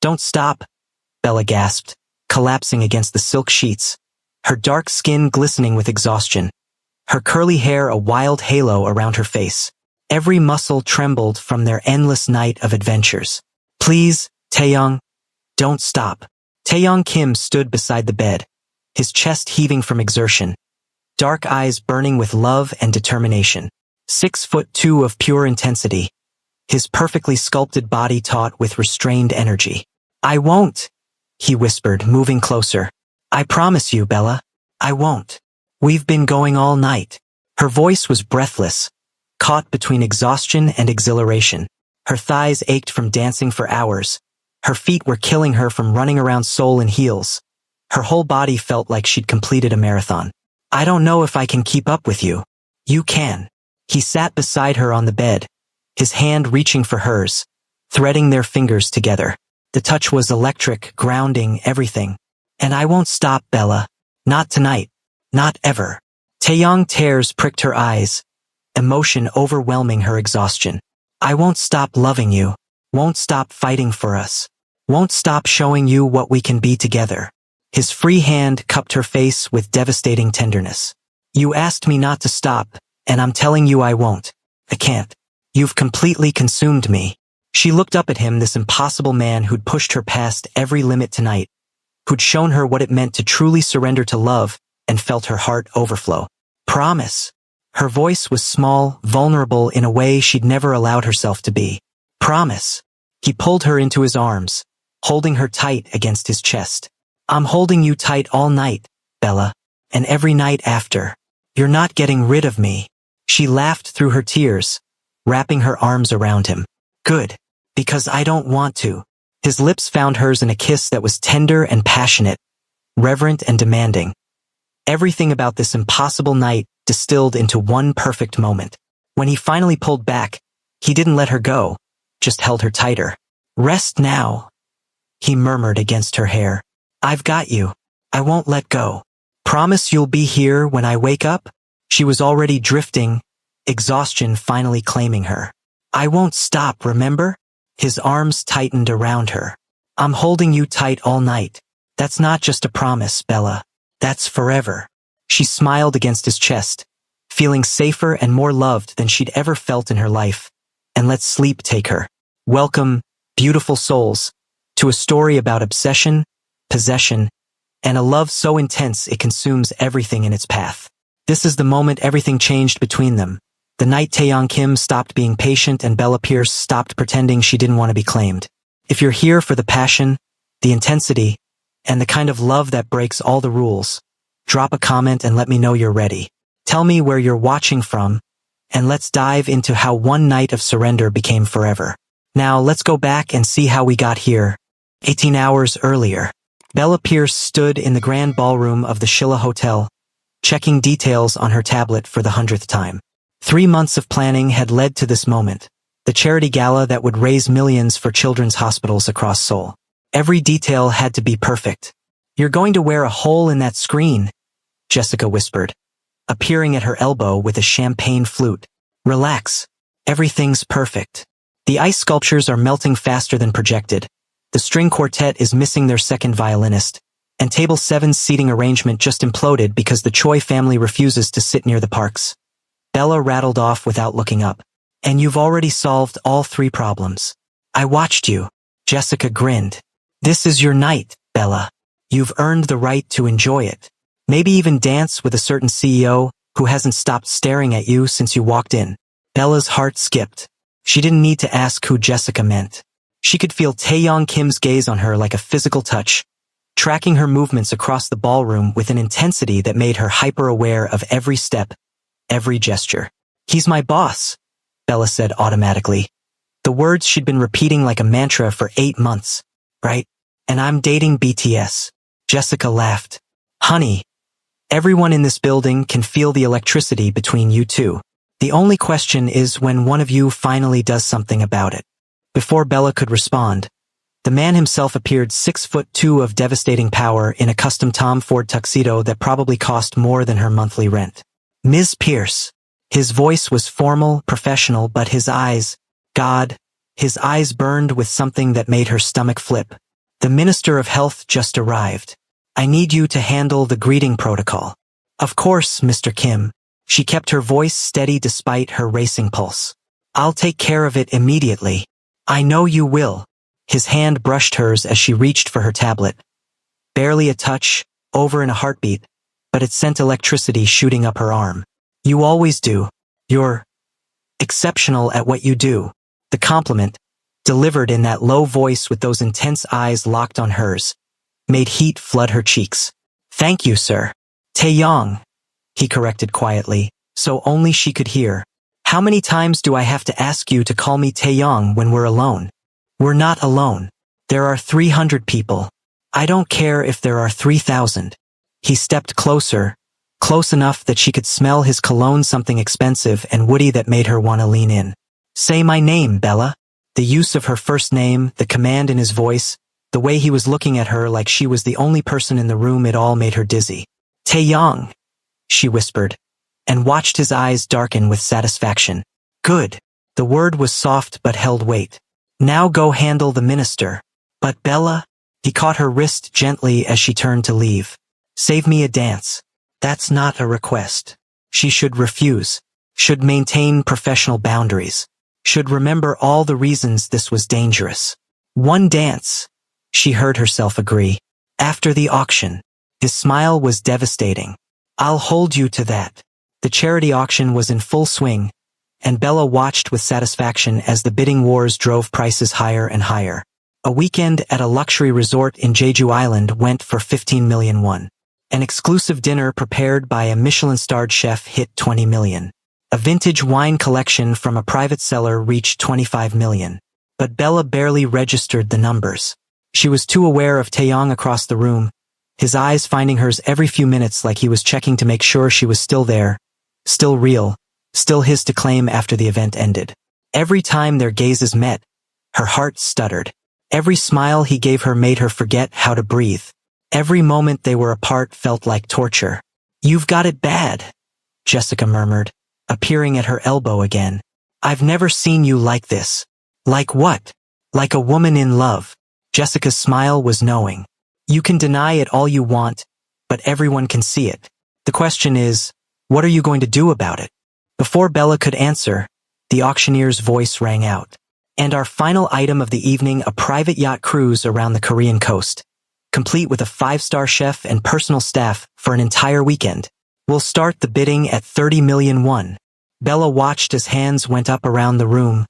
Don't stop, Bella gasped, collapsing against the silk sheets, her dark skin glistening with exhaustion, her curly hair a wild halo around her face. Every muscle trembled from their endless night of adventures. Please, Taeyong, don't stop. Taeyong Kim stood beside the bed, his chest heaving from exertion, dark eyes burning with love and determination. 6'2" of pure intensity, his perfectly sculpted body taut with restrained energy. I won't, he whispered, moving closer. I promise you, Bella, I won't. We've been going all night. Her voice was breathless, caught between exhaustion and exhilaration. Her thighs ached from dancing for hours. Her feet were killing her from running around Seoul in heels. Her whole body felt like she'd completed a marathon. I don't know if I can keep up with you. You can. He sat beside her on the bed, his hand reaching for hers, threading their fingers together. The touch was electric, grounding, everything. And I won't stop, Bella. Not tonight. Not ever. Taeyong tears pricked her eyes, emotion overwhelming her exhaustion. I won't stop loving you. Won't stop fighting for us. Won't stop showing you what we can be together. His free hand cupped her face with devastating tenderness. You asked me not to stop, and I'm telling you I won't. I can't. You've completely consumed me. She looked up at him, this impossible man who'd pushed her past every limit tonight, who'd shown her what it meant to truly surrender to love, and felt her heart overflow. Promise. Her voice was small, vulnerable in a way she'd never allowed herself to be. Promise. He pulled her into his arms, holding her tight against his chest. I'm holding you tight all night, Bella, and every night after. You're not getting rid of me. She laughed through her tears, wrapping her arms around him. Good, because I don't want to. His lips found hers in a kiss that was tender and passionate, reverent and demanding. Everything about this impossible night distilled into one perfect moment. When he finally pulled back, he didn't let her go, just held her tighter. Rest now, he murmured against her hair. I've got you. I won't let go. Promise you'll be here when I wake up? She was already drifting, exhaustion finally claiming her. I won't stop, remember? His arms tightened around her. I'm holding you tight all night. That's not just a promise, Bella. That's forever. She smiled against his chest, feeling safer and more loved than she'd ever felt in her life. And let sleep take her. Welcome, beautiful souls, to a story about obsession, possession, and a love so intense it consumes everything in its path. This is the moment everything changed between them. The night Taeyong Kim stopped being patient and Bella Pierce stopped pretending she didn't want to be claimed. If you're here for the passion, the intensity, and the kind of love that breaks all the rules, drop a comment and let me know you're ready. Tell me where you're watching from, and let's dive into how one night of surrender became forever. Now let's go back and see how we got here. 18 hours earlier, Bella Pierce stood in the grand ballroom of the Shilla Hotel, checking details on her tablet for the 100th time. 3 months of planning had led to this moment, the charity gala that would raise millions for children's hospitals across Seoul. Every detail had to be perfect. You're going to wear a hole in that screen, Jessica whispered, appearing at her elbow with a champagne flute. Relax. Everything's perfect. The ice sculptures are melting faster than projected. The string quartet is missing their second violinist, and Table 7's seating arrangement just imploded because the Choi family refuses to sit near the parks. Bella rattled off without looking up. And you've already solved all 3 problems. I watched you. Jessica grinned. This is your night, Bella. You've earned the right to enjoy it. Maybe even dance with a certain CEO who hasn't stopped staring at you since you walked in. Bella's heart skipped. She didn't need to ask who Jessica meant. She could feel Taeyong Kim's gaze on her like a physical touch, tracking her movements across the ballroom with an intensity that made her hyper-aware of every step, every gesture. He's my boss, Bella said automatically. The words she'd been repeating like a mantra for 8 months. Right? And I'm dating BTS. Jessica laughed. Honey, everyone in this building can feel the electricity between you two. The only question is when one of you finally does something about it. Before Bella could respond, the man himself appeared 6'2" of devastating power in a custom Tom Ford tuxedo that probably cost more than her monthly rent. Ms. Pierce. His voice was formal, professional, but his eyes, God, his eyes burned with something that made her stomach flip. The Minister of Health just arrived. I need you to handle the greeting protocol. Of course, Mr. Kim. She kept her voice steady despite her racing pulse. I'll take care of it immediately. I know you will. His hand brushed hers as she reached for her tablet. Barely a touch, over in a heartbeat, but it sent electricity shooting up her arm. You always do. You're exceptional at what you do. The compliment, delivered in that low voice with those intense eyes locked on hers, made heat flood her cheeks. Thank you, sir. Taeyong, he corrected quietly, so only she could hear. How many times do I have to ask you to call me Taeyong when we're alone? We're not alone. There are 300 people. I don't care if there are 3,000. He stepped closer, close enough that she could smell his cologne, something expensive and woody that made her want to lean in. Say my name, Bella. The use of her first name, the command in his voice, the way he was looking at her like she was the only person in the room, it all made her dizzy. Taeyong, she whispered, and watched his eyes darken with satisfaction. Good. The word was soft but held weight. Now go handle the minister. But Bella, he caught her wrist gently as she turned to leave. Save me a dance. That's not a request. She should refuse, should maintain professional boundaries, should remember all the reasons this was dangerous. One dance, she heard herself agree. After the auction. His smile was devastating. I'll hold you to that. The charity auction was in full swing, and Bella watched with satisfaction as the bidding wars drove prices higher and higher. A weekend at a luxury resort in Jeju Island went for 15 million won. An exclusive dinner prepared by a Michelin-starred chef hit 20 million. A vintage wine collection from a private cellar reached 25 million. But Bella barely registered the numbers. She was too aware of Taeyong across the room, his eyes finding hers every few minutes like he was checking to make sure she was still there, still real, still his to claim after the event ended. Every time their gazes met, her heart stuttered. Every smile he gave her made her forget how to breathe. Every moment they were apart felt like torture. You've got it bad, Jessica murmured, appearing at her elbow again. I've never seen you like this. Like what? Like a woman in love. Jessica's smile was knowing. You can deny it all you want, but everyone can see it. The question is, what are you going to do about it? Before Bella could answer, the auctioneer's voice rang out. And our final item of the evening, a private yacht cruise around the Korean coast, complete with a 5-star chef and personal staff for an entire weekend. We'll start the bidding at 30 million won. Bella watched as hands went up around the room,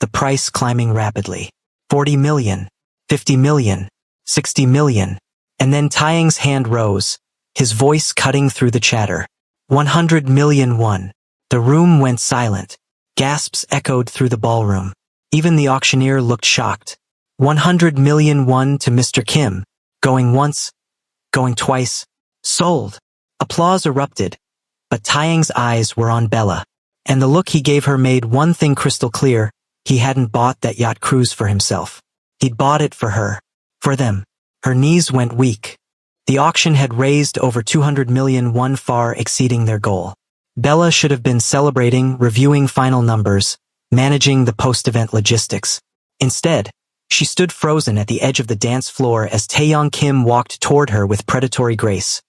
the price climbing rapidly. 40 million, 50 million, 60 million, and then Taeyong's hand rose, his voice cutting through the chatter. 100 million won. The room went silent. Gasps echoed through the ballroom. Even the auctioneer looked shocked. 100 million won to Mr. Kim. Going once, going twice. Sold. Applause erupted, but Taeyong's eyes were on Bella, and the look he gave her made one thing crystal clear: he hadn't bought that yacht cruise for himself. He'd bought it for her. For them. Her knees went weak. The auction had raised over 200 million won, far exceeding their goal. Bella should have been celebrating, reviewing final numbers, managing the post-event logistics. Instead, she stood frozen at the edge of the dance floor as Taeyong Kim walked toward her with predatory grace.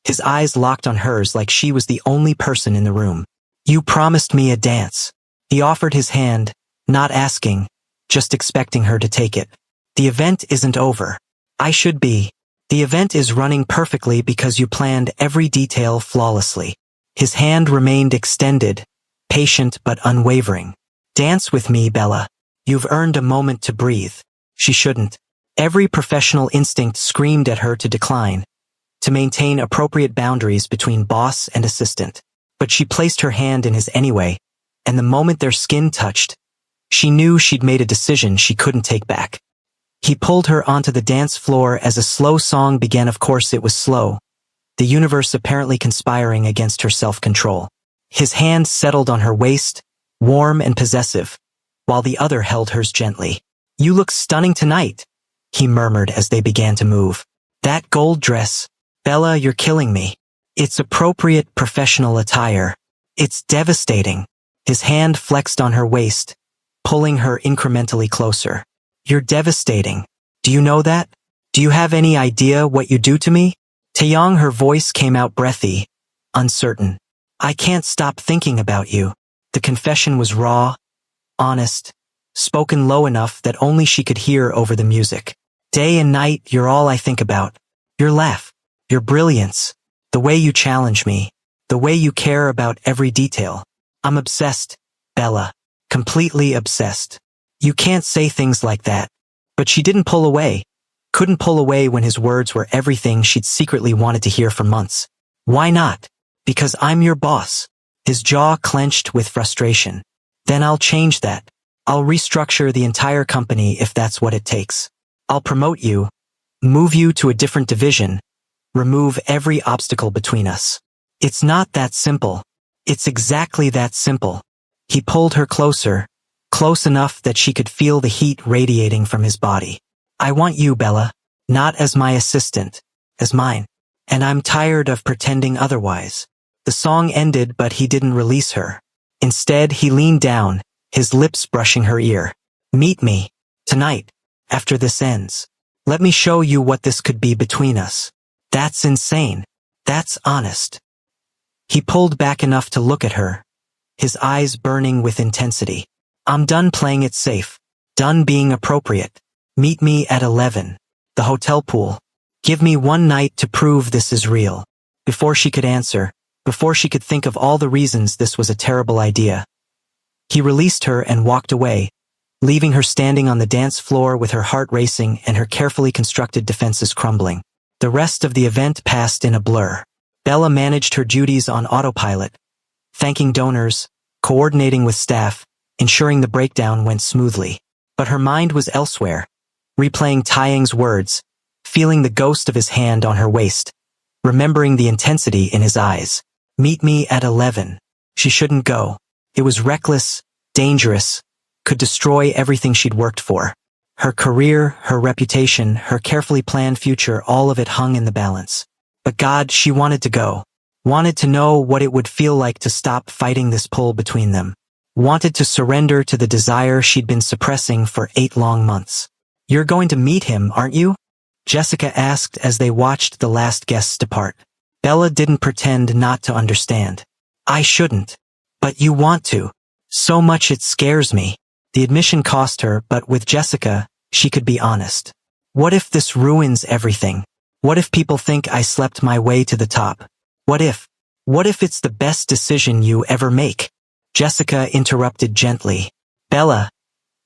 His eyes locked on hers like she was the only person in the room. You promised me a dance. He offered his hand, not asking, just expecting her to take it. The event isn't over. I should be. The event is running perfectly because you planned every detail flawlessly. His hand remained extended, patient but unwavering. Dance with me, Bella. You've earned a moment to breathe. She shouldn't. Every professional instinct screamed at her to decline, to maintain appropriate boundaries between boss and assistant. But she placed her hand in his anyway, and the moment their skin touched, she knew she'd made a decision she couldn't take back. He pulled her onto the dance floor as a slow song began. Of course it was slow, the universe apparently conspiring against her self-control. His hand settled on her waist, warm and possessive, while the other held hers gently. You look stunning tonight, he murmured as they began to move. That gold dress. Bella, you're killing me. It's appropriate professional attire. It's devastating. His hand flexed on her waist, pulling her incrementally closer. You're devastating. Do you know that? Do you have any idea what you do to me? Taeyong, her voice came out breathy, uncertain. I can't stop thinking about you. The confession was raw, honest, spoken low enough that only she could hear over the music. Day and night, you're all I think about. Your laugh, your brilliance, the way you challenge me, the way you care about every detail. I'm obsessed, Bella. Completely obsessed. You can't say things like that. But she didn't pull away. Couldn't pull away when his words were everything she'd secretly wanted to hear for months. Why not? Because I'm your boss. His jaw clenched with frustration. Then I'll change that. I'll restructure the entire company if that's what it takes. I'll promote you, move you to a different division, remove every obstacle between us. It's not that simple. It's exactly that simple. He pulled her closer, close enough that she could feel the heat radiating from his body. I want you, Bella, not as my assistant, as mine. And I'm tired of pretending otherwise. The song ended, but he didn't release her. Instead, he leaned down, his lips brushing her ear. Meet me, tonight, after this ends. Let me show you what this could be between us. That's insane. That's honest. He pulled back enough to look at her, his eyes burning with intensity. I'm done playing it safe. Done being appropriate. Meet me at 11. The hotel pool. Give me one night to prove this is real. Before she could answer, before she could think of all the reasons this was a terrible idea, he released her and walked away, leaving her standing on the dance floor with her heart racing and her carefully constructed defenses crumbling. The rest of the event passed in a blur. Bella managed her duties on autopilot, thanking donors, coordinating with staff, ensuring the breakdown went smoothly. But her mind was elsewhere, replaying Taeyong's words, feeling the ghost of his hand on her waist, remembering the intensity in his eyes. Meet me at 11. She shouldn't go. It was reckless, dangerous, could destroy everything she'd worked for. Her career, her reputation, her carefully planned future, all of it hung in the balance. But God, she wanted to go. Wanted to know what it would feel like to stop fighting this pull between them. Wanted to surrender to the desire she'd been suppressing for 8 long months. You're going to meet him, aren't you? Jessica asked as they watched the last guests depart. Bella didn't pretend not to understand. I shouldn't. But you want to. So much it scares me. The admission cost her, but with Jessica, she could be honest. What if this ruins everything? What if people think I slept my way to the top? What if it's the best decision you ever make? Jessica interrupted gently. Bella,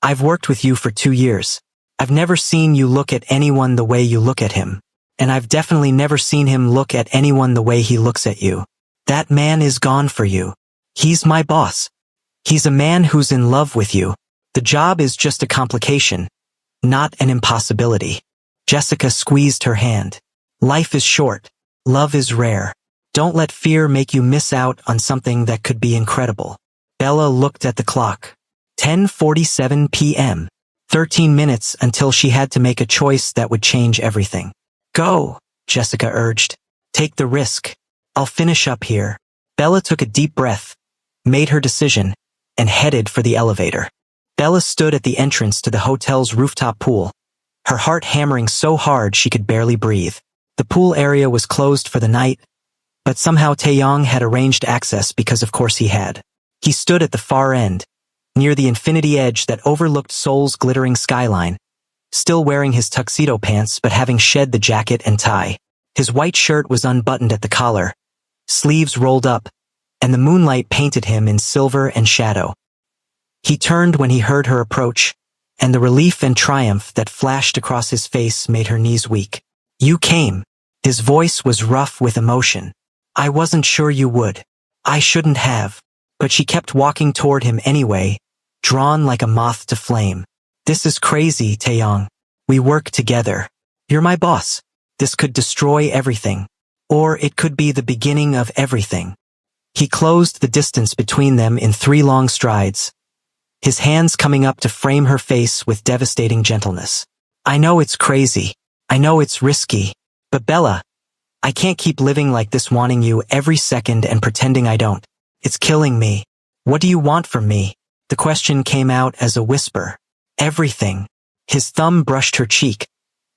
I've worked with you for 2 years. I've never seen you look at anyone the way you look at him. And I've definitely never seen him look at anyone the way he looks at you. That man is gone for you. He's my boss. He's a man who's in love with you. The job is just a complication, not an impossibility. Jessica squeezed her hand. Life is short. Love is rare. Don't let fear make you miss out on something that could be incredible. Bella looked at the clock. 10:47 p.m. 13 minutes until she had to make a choice that would change everything. Go, Jessica urged. Take the risk. I'll finish up here. Bella took a deep breath, made her decision, and headed for the elevator. Bella stood at the entrance to the hotel's rooftop pool, her heart hammering so hard she could barely breathe. The pool area was closed for the night, but somehow Taeyong had arranged access because of course he had. He stood at the far end, near the infinity edge that overlooked Seoul's glittering skyline, still wearing his tuxedo pants but having shed the jacket and tie. His white shirt was unbuttoned at the collar, sleeves rolled up, and the moonlight painted him in silver and shadow. He turned when he heard her approach, and the relief and triumph that flashed across his face made her knees weak. You came. His voice was rough with emotion. I wasn't sure you would. I shouldn't have. But she kept walking toward him anyway, drawn like a moth to flame. This is crazy, Taeyong. We work together. You're my boss. This could destroy everything. Or it could be the beginning of everything. He closed the distance between them in 3 long strides, his hands coming up to frame her face with devastating gentleness. I know it's crazy. I know it's risky. But Bella, I can't keep living like this, wanting you every second and pretending I don't. It's killing me. What do you want from me? The question came out as a whisper. Everything. His thumb brushed her cheek,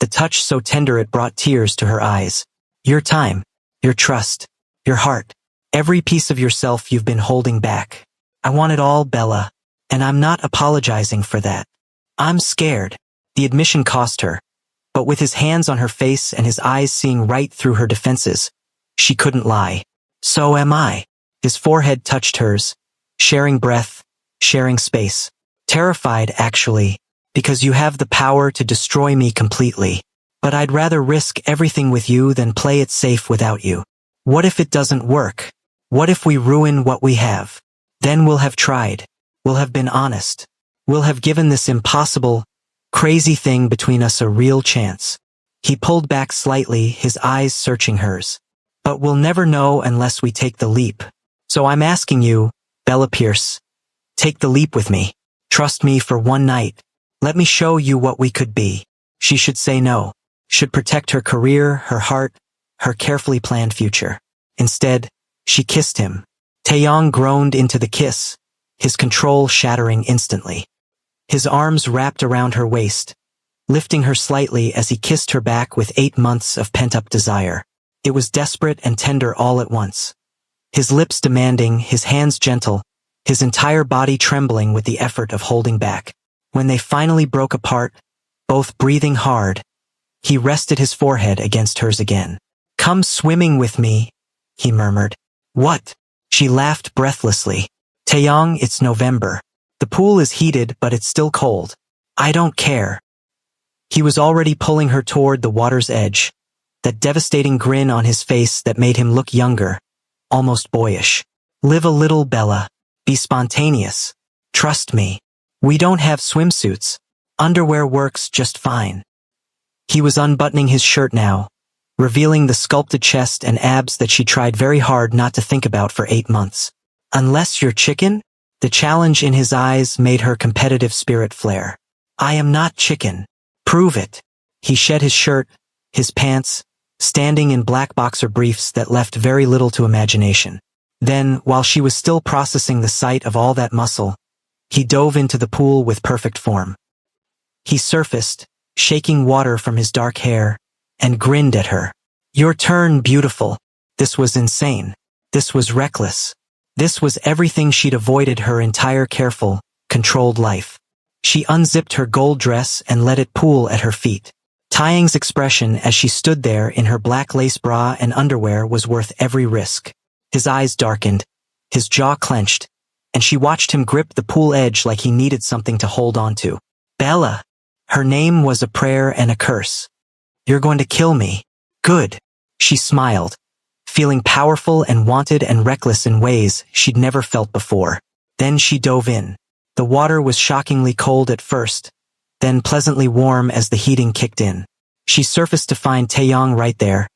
the touch so tender it brought tears to her eyes. Your time, your trust, your heart, every piece of yourself you've been holding back. I want it all, Bella, and I'm not apologizing for that. I'm scared. The admission cost her, but with his hands on her face and his eyes seeing right through her defenses, she couldn't lie. So am I. His forehead touched hers, sharing breath, sharing space. Terrified, actually, because you have the power to destroy me completely. But I'd rather risk everything with you than play it safe without you. What if it doesn't work? What if we ruin what we have? Then we'll have tried. We'll have been honest. We'll have given this impossible, crazy thing between us a real chance. He pulled back slightly, his eyes searching hers. But we'll never know unless we take the leap. So I'm asking you, Bella Pierce, take the leap with me. Trust me for one night. Let me show you what we could be. She should say no. Should protect her career, her heart, her carefully planned future. Instead, she kissed him. Taeyong groaned into the kiss, his control shattering instantly. His arms wrapped around her waist, lifting her slightly as he kissed her back with 8 months of pent-up desire. It was desperate and tender all at once. His lips demanding, his hands gentle, his entire body trembling with the effort of holding back. When they finally broke apart, both breathing hard, he rested his forehead against hers again. Come swimming with me, he murmured. What? She laughed breathlessly. Taeyong, it's November. The pool is heated, but it's still cold. I don't care. He was already pulling her toward the water's edge, that devastating grin on his face that made him look younger, almost boyish. Live a little, Bella. Be spontaneous. Trust me. We don't have swimsuits. Underwear works just fine. He was unbuttoning his shirt now, revealing the sculpted chest and abs that she tried very hard not to think about for 8 months. Unless you're chicken? The challenge in his eyes made her competitive spirit flare. I am not chicken. Prove it. He shed his shirt, his pants, standing in black boxer briefs that left very little to imagination. Then, while she was still processing the sight of all that muscle, he dove into the pool with perfect form. He surfaced, shaking water from his dark hair, and grinned at her. Your turn, beautiful. This was insane. This was reckless. This was everything she'd avoided her entire careful, controlled life. She unzipped her gold dress and let it pool at her feet. Taeyong's expression as she stood there in her black lace bra and underwear was worth every risk. His eyes darkened, his jaw clenched, and she watched him grip the pool edge like he needed something to hold on to. Bella. Her name was a prayer and a curse. You're going to kill me. Good. She smiled, feeling powerful and wanted and reckless in ways she'd never felt before. Then she dove in. The water was shockingly cold at first, then pleasantly warm as the heating kicked in. She surfaced to find Taeyong right there,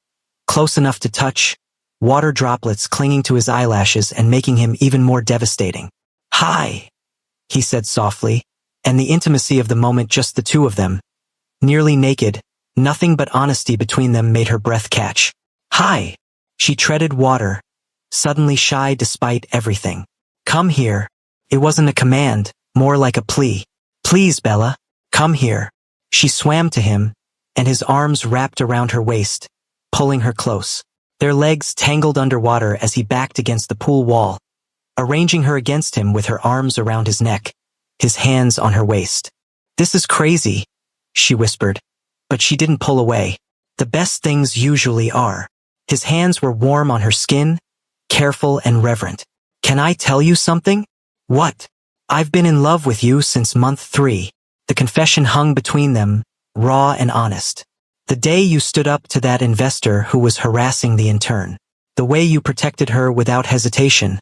close enough to touch, water droplets clinging to his eyelashes and making him even more devastating. Hi, he said softly, and the intimacy of the moment, just the two of them, nearly naked, nothing but honesty between them, made her breath catch. Hi. She treaded water, suddenly shy despite everything. Come here. It wasn't a command, more like a plea. Please, Bella, come here. She swam to him, and his arms wrapped around her waist, pulling her close. Their legs tangled underwater as he backed against the pool wall, arranging her against him with her arms around his neck, his hands on her waist. This is crazy, she whispered, but she didn't pull away. The best things usually are. His hands were warm on her skin, careful and reverent. Can I tell you something? What? I've been in love with you since month 3. The confession hung between them, raw and honest. The day you stood up to that investor who was harassing the intern. The way you protected her without hesitation.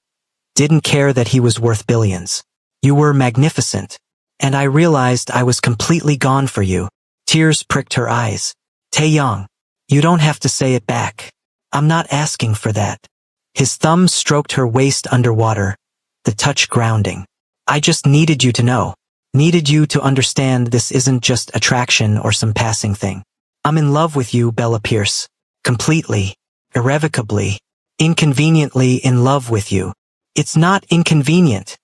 Didn't care that he was worth billions. You were magnificent. And I realized I was completely gone for you. Tears pricked her eyes. Taeyong, you don't have to say it back. I'm not asking for that. His thumb stroked her waist underwater, the touch grounding. I just needed you to know. Needed you to understand this isn't just attraction or some passing thing. I'm in love with you, Bella Pierce. Completely, irrevocably, inconveniently in love with you. It's not inconvenient.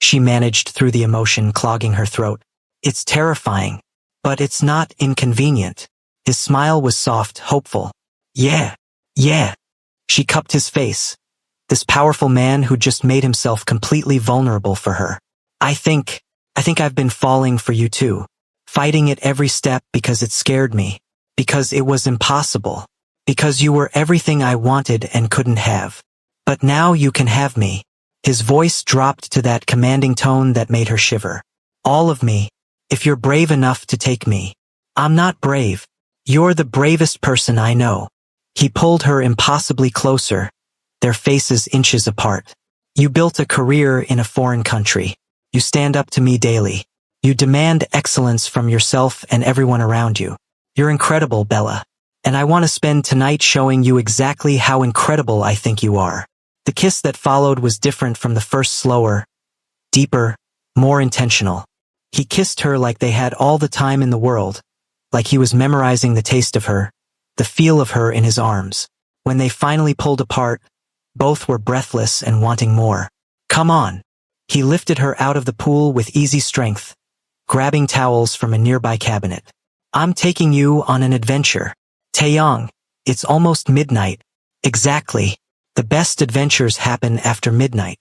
She managed through the emotion clogging her throat. It's terrifying, but it's not inconvenient. His smile was soft, hopeful. Yeah, yeah. She cupped his face. This powerful man who just made himself completely vulnerable for her. I think I've been falling for you too. Fighting it every step because it scared me. Because it was impossible. Because you were everything I wanted and couldn't have. But now you can have me. His voice dropped to that commanding tone that made her shiver. All of me. If you're brave enough to take me. I'm not brave. You're the bravest person I know. He pulled her impossibly closer, their faces inches apart. You built a career in a foreign country. You stand up to me daily. You demand excellence from yourself and everyone around you. You're incredible, Bella. And I want to spend tonight showing you exactly how incredible I think you are. The kiss that followed was different from the first, slower, deeper, more intentional. He kissed her like they had all the time in the world, like he was memorizing the taste of her, the feel of her in his arms. When they finally pulled apart, both were breathless and wanting more. Come on. He lifted her out of the pool with easy strength, grabbing towels from a nearby cabinet. I'm taking you on an adventure. Taeyong, it's almost midnight. Exactly. The best adventures happen after midnight.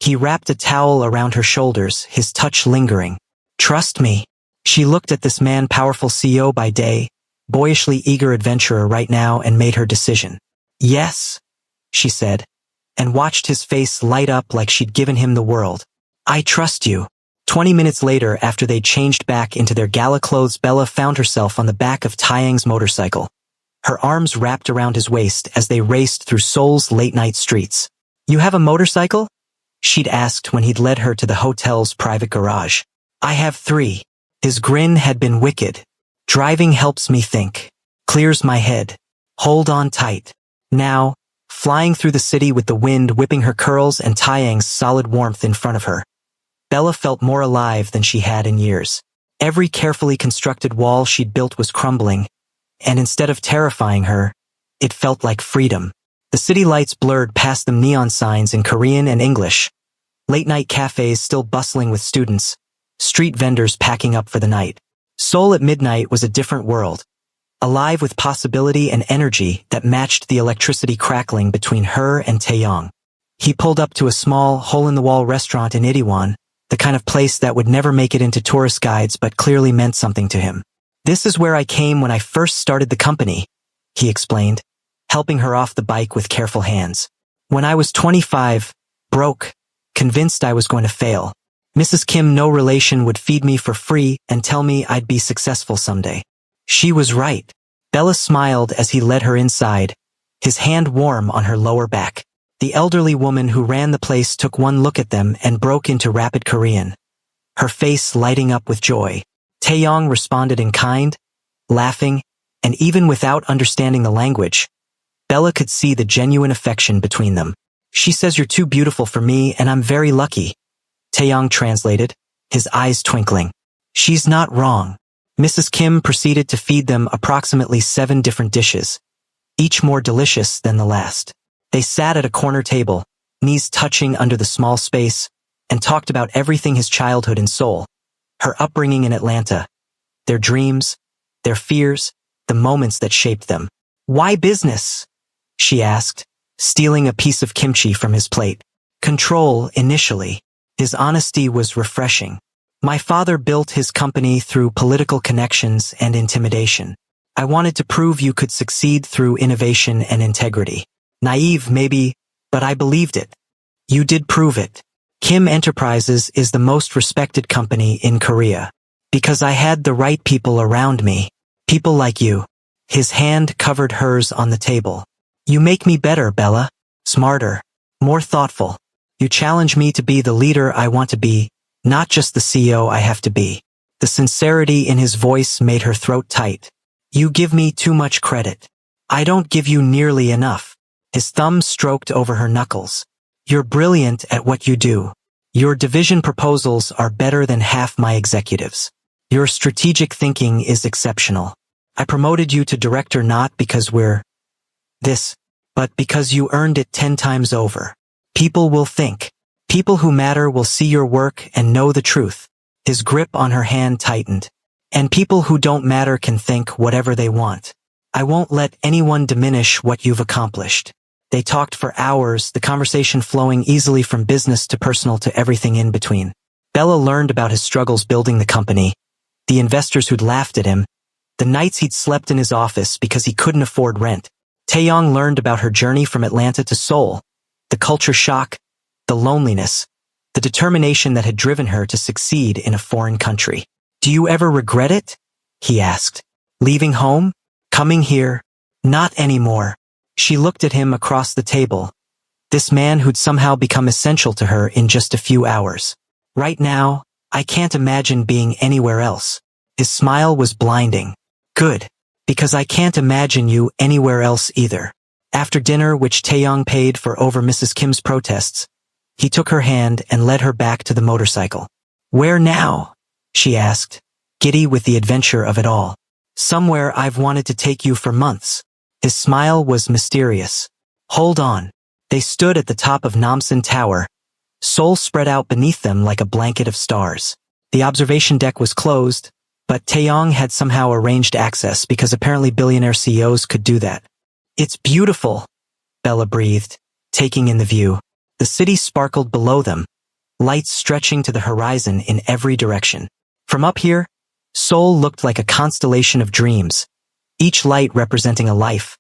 He wrapped a towel around her shoulders, his touch lingering. Trust me. She looked at this man, powerful CEO by day, boyishly eager adventurer right now, and made her decision. Yes, she said, and watched his face light up like she'd given him the world. I trust you. 20 minutes later, after they'd changed back into their gala clothes, Bella found herself on the back of Taeyang's motorcycle, her arms wrapped around his waist as they raced through Seoul's late-night streets. You have a motorcycle? She'd asked when he'd led her to the hotel's private garage. I have 3. His grin had been wicked. Driving helps me think. Clears my head. Hold on tight. Now, flying through the city with the wind whipping her curls and Taeyang's solid warmth in front of her, Bella felt more alive than she had in years. Every carefully constructed wall she'd built was crumbling, and instead of terrifying her, it felt like freedom. The city lights blurred past them, neon signs in Korean and English, late-night cafes still bustling with students, street vendors packing up for the night. Seoul at midnight was a different world, alive with possibility and energy that matched the electricity crackling between her and Taeyong. He pulled up to a small, hole-in-the-wall restaurant in Itaewon, the kind of place that would never make it into tourist guides but clearly meant something to him. This is where I came when I first started the company, he explained, helping her off the bike with careful hands. When I was 25, broke, convinced I was going to fail. Mrs. Kim, no relation, would feed me for free and tell me I'd be successful someday. She was right. Bella smiled as he led her inside, his hand warm on her lower back. The elderly woman who ran the place took one look at them and broke into rapid Korean, her face lighting up with joy. Taeyong responded in kind, laughing, and even without understanding the language, Bella could see the genuine affection between them. She says you're too beautiful for me and I'm very lucky, Taeyong translated, his eyes twinkling. She's not wrong. Mrs. Kim proceeded to feed them approximately 7 different dishes, each more delicious than the last. They sat at a corner table, knees touching under the small space, and talked about everything: his childhood in Seoul, her upbringing in Atlanta, their dreams, their fears, the moments that shaped them. Why business? She asked, stealing a piece of kimchi from his plate. Control, initially. His honesty was refreshing. My father built his company through political connections and intimidation. I wanted to prove you could succeed through innovation and integrity. Naive, maybe, but I believed it. You did prove it. Kim Enterprises is the most respected company in Korea. Because I had the right people around me. People like you. His hand covered hers on the table. You make me better, Bella. Smarter. More thoughtful. You challenge me to be the leader I want to be, not just the CEO I have to be. The sincerity in his voice made her throat tight. You give me too much credit. I don't give you nearly enough. His thumb stroked over her knuckles. You're brilliant at what you do. Your division proposals are better than half my executives. Your strategic thinking is exceptional. I promoted you to director not because we're this, but because you earned it 10 times over. People will think. People who matter will see your work and know the truth. His grip on her hand tightened. And people who don't matter can think whatever they want. I won't let anyone diminish what you've accomplished. They talked for hours, the conversation flowing easily from business to personal to everything in between. Bella learned about his struggles building the company, the investors who'd laughed at him, the nights he'd slept in his office because he couldn't afford rent. Taeyong learned about her journey from Atlanta to Seoul, the culture shock, the loneliness, the determination that had driven her to succeed in a foreign country. Do you ever regret it? He asked. Leaving home? Coming here? Not anymore. She looked at him across the table. This man who'd somehow become essential to her in just a few hours. Right now, I can't imagine being anywhere else. His smile was blinding. Good. Because I can't imagine you anywhere else either. After dinner, which Taeyong paid for over Mrs. Kim's protests, he took her hand and led her back to the motorcycle. Where now? She asked, giddy with the adventure of it all. Somewhere I've wanted to take you for months. His smile was mysterious. Hold on. They stood at the top of Namsan Tower, Seoul spread out beneath them like a blanket of stars. The observation deck was closed, but Taeyong had somehow arranged access because apparently billionaire CEOs could do that. It's beautiful, Bella breathed, taking in the view. The city sparkled below them, lights stretching to the horizon in every direction. From up here, Seoul looked like a constellation of dreams, each light representing a life,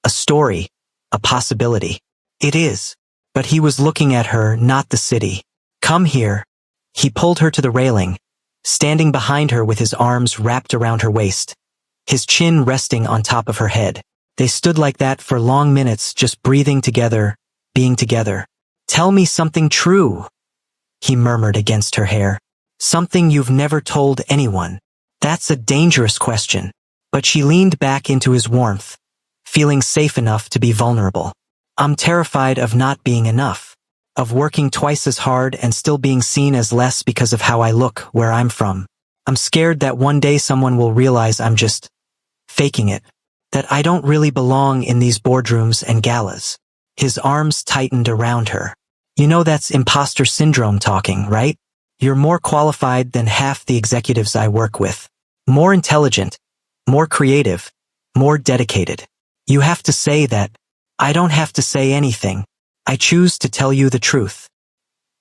a story, a possibility. It is. But he was looking at her, not the city. Come here. He pulled her to the railing, standing behind her with his arms wrapped around her waist, his chin resting on top of her head. They stood like that for long minutes, just breathing together, being together. Tell me something true, he murmured against her hair. Something you've never told anyone. That's a dangerous question. But she leaned back into his warmth, feeling safe enough to be vulnerable. I'm terrified of not being enough, of working twice as hard and still being seen as less because of how I look where I'm from. I'm scared that one day someone will realize I'm just faking it, that I don't really belong in these boardrooms and galas. His arms tightened around her. You know that's imposter syndrome talking, right? You're more qualified than half the executives I work with. More intelligent, more creative, more dedicated. You have to say that. I don't have to say anything. I choose to tell you the truth.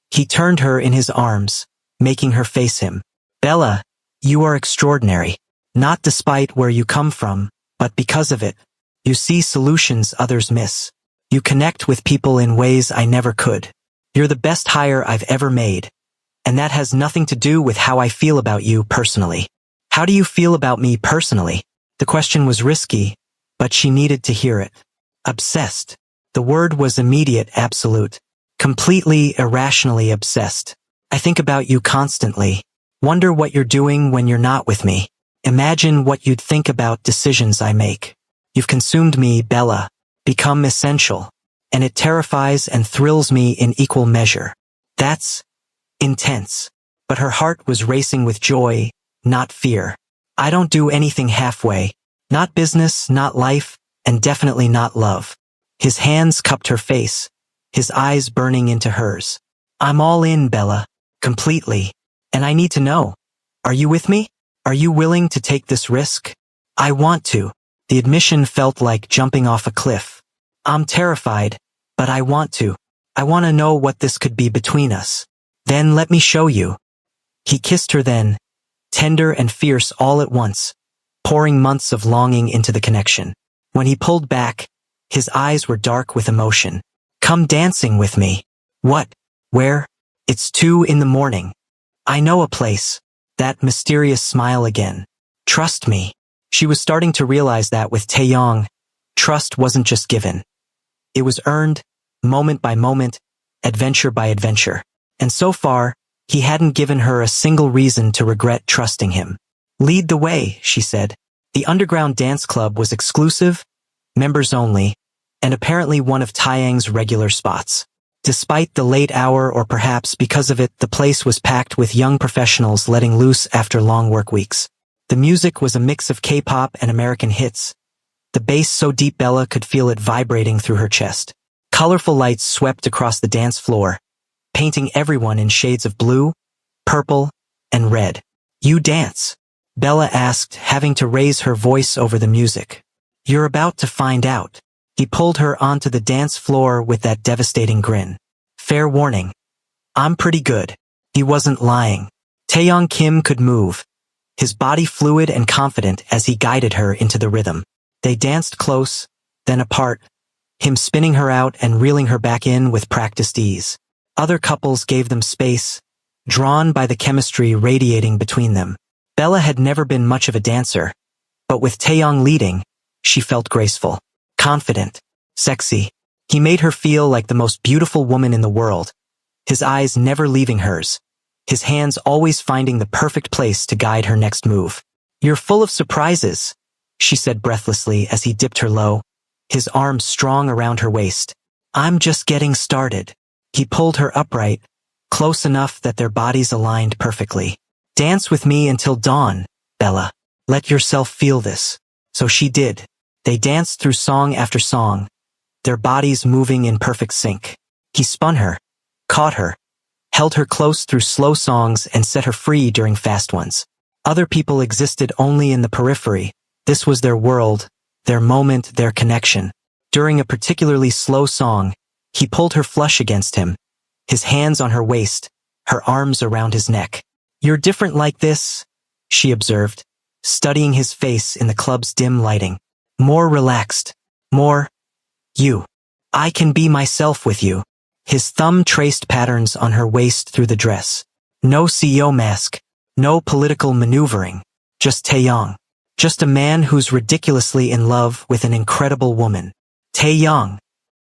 He turned her in his arms, making her face him. Bella, you are extraordinary. Not despite where you come from, but because of it. You see solutions others miss. You connect with people in ways I never could. You're the best hire I've ever made. And that has nothing to do with how I feel about you personally. How do you feel about me personally? The question was risky, but she needed to hear it. Obsessed. The word was immediate, absolute. Completely, irrationally obsessed. I think about you constantly. Wonder what you're doing when you're not with me. Imagine what you'd think about decisions I make. You've consumed me, Bella. Become essential. And it terrifies and thrills me in equal measure. That's intense. But her heart was racing with joy, not fear. I don't do anything halfway. Not business, not life, and definitely not love. His hands cupped her face, his eyes burning into hers. I'm all in, Bella. Completely. And I need to know. Are you with me? Are you willing to take this risk? I want to. The admission felt like jumping off a cliff. I'm terrified, but I want to. I want to know what this could be between us. Then let me show you. He kissed her then, tender and fierce all at once, pouring months of longing into the connection. When he pulled back, his eyes were dark with emotion. Come dancing with me. What? Where? It's 2 a.m. I know a place. That mysterious smile again. Trust me. She was starting to realize that with Taeyong, trust wasn't just given. It was earned, moment by moment, adventure by adventure. And so far, he hadn't given her a single reason to regret trusting him. Lead the way, she said. The underground dance club was exclusive, members only, and apparently one of Taeyang's regular spots. Despite the late hour, or perhaps because of it, the place was packed with young professionals letting loose after long work weeks. The music was a mix of K-pop and American hits, the bass so deep Bella could feel it vibrating through her chest. Colorful lights swept across the dance floor, painting everyone in shades of blue, purple, and red. You dance. Bella asked, having to raise her voice over the music. You're about to find out. He pulled her onto the dance floor with that devastating grin. Fair warning. I'm pretty good. He wasn't lying. Taeyong Kim could move, his body fluid and confident as he guided her into the rhythm. They danced close, then apart, him spinning her out and reeling her back in with practiced ease. Other couples gave them space, drawn by the chemistry radiating between them. Bella had never been much of a dancer, but with Taeyong leading, she felt graceful, confident, sexy. He made her feel like the most beautiful woman in the world, his eyes never leaving hers, his hands always finding the perfect place to guide her next move. You're full of surprises, she said breathlessly as he dipped her low, his arms strong around her waist. I'm just getting started. He pulled her upright, close enough that their bodies aligned perfectly. Dance with me until dawn, Bella. Let yourself feel this. So she did. They danced through song after song, their bodies moving in perfect sync. He spun her, caught her, held her close through slow songs and set her free during fast ones. Other people existed only in the periphery. This was their world, their moment, their connection. During a particularly slow song, he pulled her flush against him, his hands on her waist, her arms around his neck. You're different like this, she observed, studying his face in the club's dim lighting. More relaxed. More you. I can be myself with you. His thumb traced patterns on her waist through the dress. No CEO mask. No political maneuvering. Just Taeyong. Just a man who's ridiculously in love with an incredible woman. Taeyong.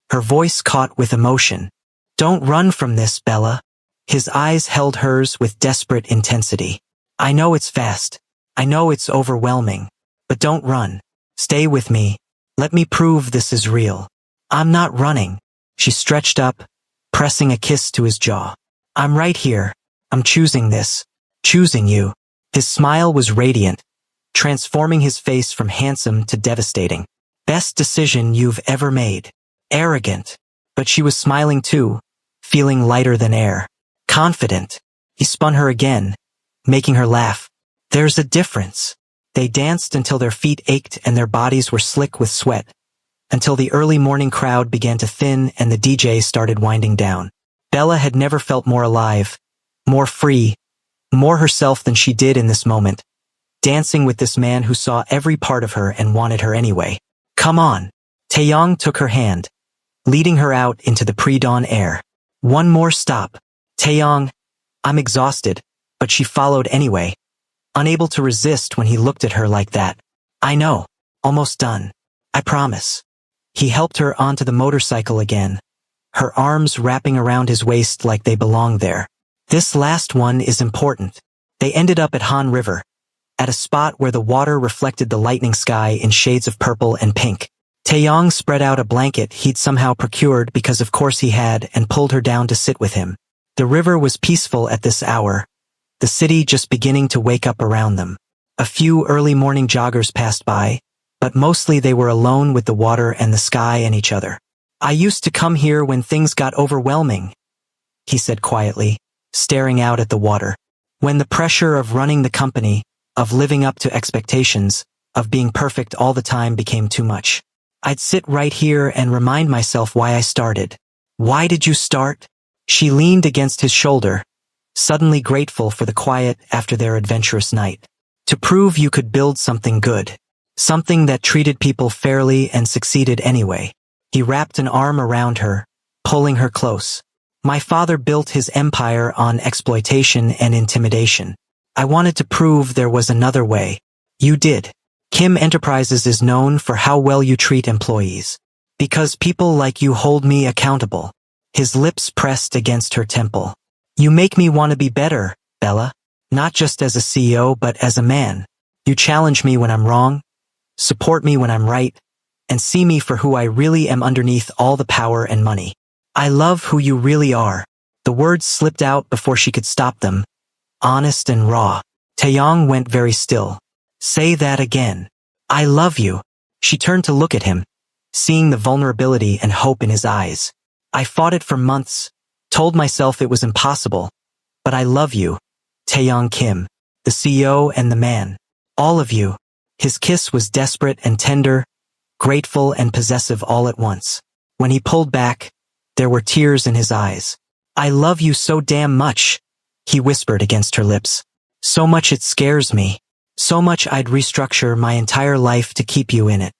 Her voice caught with emotion. Don't run from this, Bella. His eyes held hers with desperate intensity. I know it's fast. I know it's overwhelming. But don't run. Stay with me. Let me prove this is real. I'm not running. She stretched up, pressing a kiss to his jaw. I'm right here. I'm choosing this. Choosing you. His smile was radiant, transforming his face from handsome to devastating. Best decision you've ever made. Arrogant. But she was smiling too, feeling lighter than air. Confident. He spun her again, making her laugh. There's a difference. They danced until their feet ached and their bodies were slick with sweat, until the early morning crowd began to thin and the DJ started winding down. Bella had never felt more alive, more free, more herself than she did in this moment, dancing with this man who saw every part of her and wanted her anyway. Come on. Taeyong took her hand, leading her out into the pre-dawn air. One more stop. Taeyong, I'm exhausted, but she followed anyway, unable to resist when he looked at her like that. I know. Almost done. I promise. He helped her onto the motorcycle again, her arms wrapping around his waist like they belonged there. This last one is important. They ended up at Han River, at a spot where the water reflected the lightning sky in shades of purple and pink. Taeyong spread out a blanket he'd somehow procured because of course he had and pulled her down to sit with him. The river was peaceful at this hour, the city just beginning to wake up around them. A few early morning joggers passed by, but mostly they were alone with the water and the sky and each other. I used to come here when things got overwhelming, he said quietly, staring out at the water. When the pressure of running the company, of living up to expectations, of being perfect all the time became too much. I'd sit right here and remind myself why I started. Why did you start? She leaned against his shoulder, suddenly grateful for the quiet after their adventurous night. To prove you could build something good. Something that treated people fairly and succeeded anyway. He wrapped an arm around her, pulling her close. My father built his empire on exploitation and intimidation. I wanted to prove there was another way. You did. Kim Enterprises is known for how well you treat employees. Because people like you hold me accountable. His lips pressed against her temple. You make me want to be better, Bella. Not just as a CEO but as a man. You challenge me when I'm wrong, support me when I'm right, and see me for who I really am underneath all the power and money. I love who you really are. The words slipped out before she could stop them. Honest and raw. Taeyong went very still. Say that again. I love you. She turned to look at him, seeing the vulnerability and hope in his eyes. I fought it for months, told myself it was impossible. But I love you. Taeyong Kim, the CEO and the man. All of you. His kiss was desperate and tender, grateful and possessive all at once. When he pulled back, there were tears in his eyes. I love you so damn much, he whispered against her lips. So much it scares me. So much I'd restructure my entire life to keep you in it.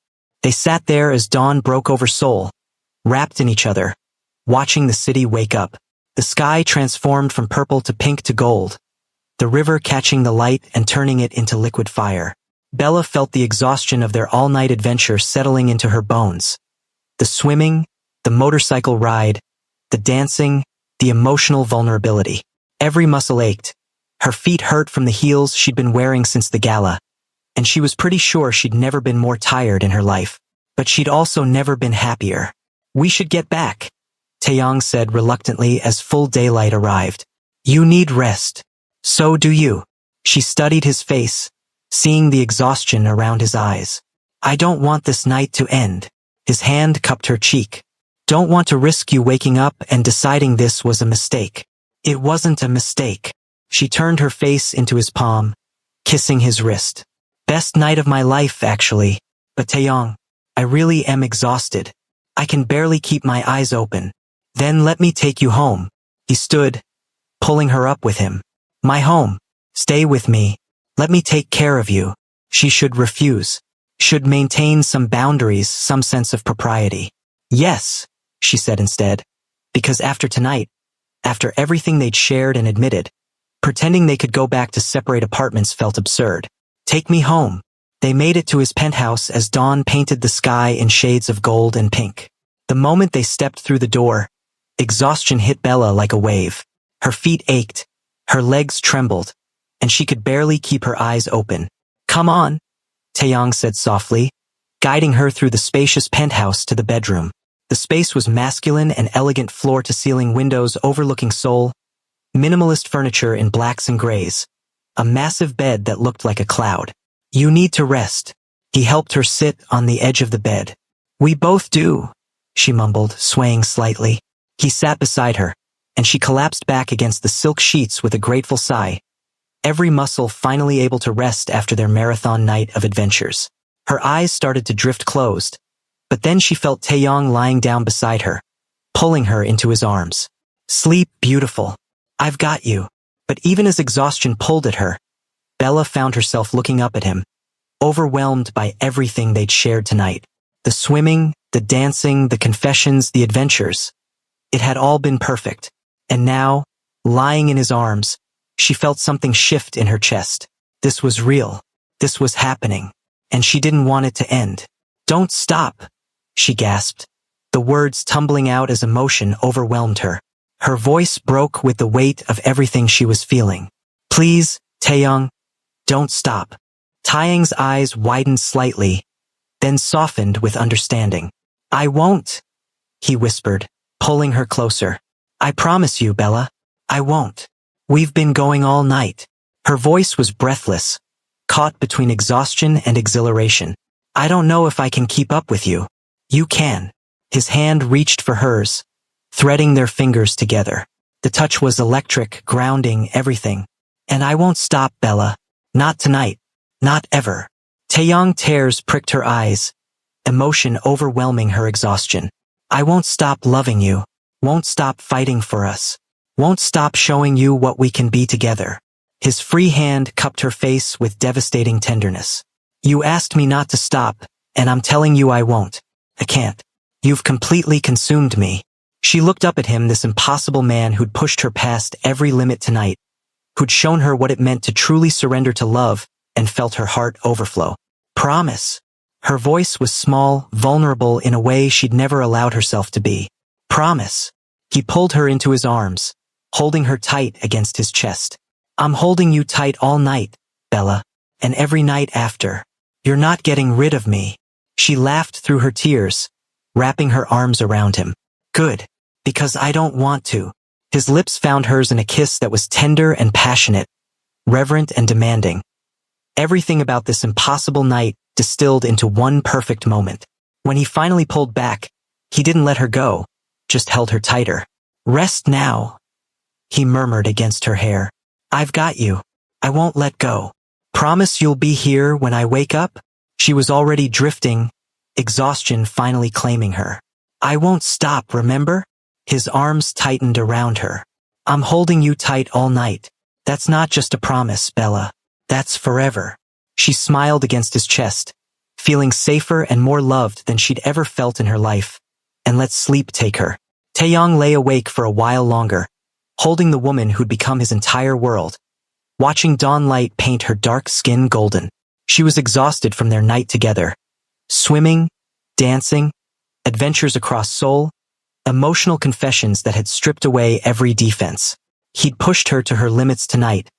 They sat there as dawn broke over Seoul, wrapped in each other, watching the city wake up. The sky transformed from purple to pink to gold, the river catching the light and turning it into liquid fire. Bella felt the exhaustion of their all-night adventure settling into her bones. The swimming, the motorcycle ride, the dancing, the emotional vulnerability. Every muscle ached. Her feet hurt from the heels she'd been wearing since the gala, and she was pretty sure she'd never been more tired in her life. But she'd also never been happier. We should get back, Taeyong said reluctantly as full daylight arrived. You need rest. So do you. She studied his face, seeing the exhaustion around his eyes. I don't want this night to end. His hand cupped her cheek. Don't want to risk you waking up and deciding this was a mistake. It wasn't a mistake. She turned her face into his palm, kissing his wrist. Best night of my life, actually. But Taeyong, I really am exhausted. I can barely keep my eyes open. Then let me take you home. He stood, pulling her up with him. My home. Stay with me. Let me take care of you. She should refuse. Should maintain some boundaries, some sense of propriety. Yes, she said instead. Because after tonight, after everything they'd shared and admitted, pretending they could go back to separate apartments felt absurd. Take me home. They made it to his penthouse as dawn painted the sky in shades of gold and pink. The moment they stepped through the door, exhaustion hit Bella like a wave. Her feet ached, her legs trembled, and she could barely keep her eyes open. Come on, Taeyong said softly, guiding her through the spacious penthouse to the bedroom. The space was masculine and elegant floor-to-ceiling windows overlooking Seoul, minimalist furniture in blacks and grays, a massive bed that looked like a cloud. You need to rest. He helped her sit on the edge of the bed. We both do, she mumbled, swaying slightly. He sat beside her, and she collapsed back against the silk sheets with a grateful sigh, every muscle finally able to rest after their marathon night of adventures. Her eyes started to drift closed, but then she felt Taeyong lying down beside her, pulling her into his arms. Sleep, beautiful. I've got you. But even as exhaustion pulled at her, Bella found herself looking up at him, overwhelmed by everything they'd shared tonight. The swimming, the dancing, the confessions, the adventures. It had all been perfect. And now, lying in his arms, she felt something shift in her chest. This was real. This was happening. And she didn't want it to end. Don't stop, she gasped, the words tumbling out as emotion overwhelmed her. Her voice broke with the weight of everything she was feeling. Please, Taeyong, don't stop. Taeyong's eyes widened slightly, then softened with understanding. I won't, he whispered, pulling her closer. I promise you, Bella, I won't. We've been going all night. Her voice was breathless, caught between exhaustion and exhilaration. I don't know if I can keep up with you. You can. His hand reached for hers, threading their fingers together. The touch was electric, grounding everything. And I won't stop, Bella. Not tonight. Not ever. Taeyong tears pricked her eyes, emotion overwhelming her exhaustion. I won't stop loving you. Won't stop fighting for us. Won't stop showing you what we can be together. His free hand cupped her face with devastating tenderness. You asked me not to stop, and I'm telling you I won't. I can't. You've completely consumed me. She looked up at him, this impossible man who'd pushed her past every limit tonight, who'd shown her what it meant to truly surrender to love, and felt her heart overflow. Promise. Her voice was small, vulnerable in a way she'd never allowed herself to be. Promise. He pulled her into his arms, holding her tight against his chest. I'm holding you tight all night, Bella, and every night after. You're not getting rid of me. She laughed through her tears, wrapping her arms around him. Good, because I don't want to. His lips found hers in a kiss that was tender and passionate, reverent and demanding. Everything about this impossible night distilled into one perfect moment. When he finally pulled back, he didn't let her go, just held her tighter. Rest now, he murmured against her hair. I've got you. I won't let go. Promise you'll be here when I wake up? She was already drifting, exhaustion finally claiming her. I won't stop, remember? His arms tightened around her. I'm holding you tight all night. That's not just a promise, Bella. That's forever. She smiled against his chest, feeling safer and more loved than she'd ever felt in her life. And let sleep take her. Taeyong lay awake for a while longer, holding the woman who'd become his entire world, watching dawn light paint her dark skin golden. She was exhausted from their night together. Swimming, dancing, adventures across Seoul, emotional confessions that had stripped away every defense. He'd pushed her to her limits tonight,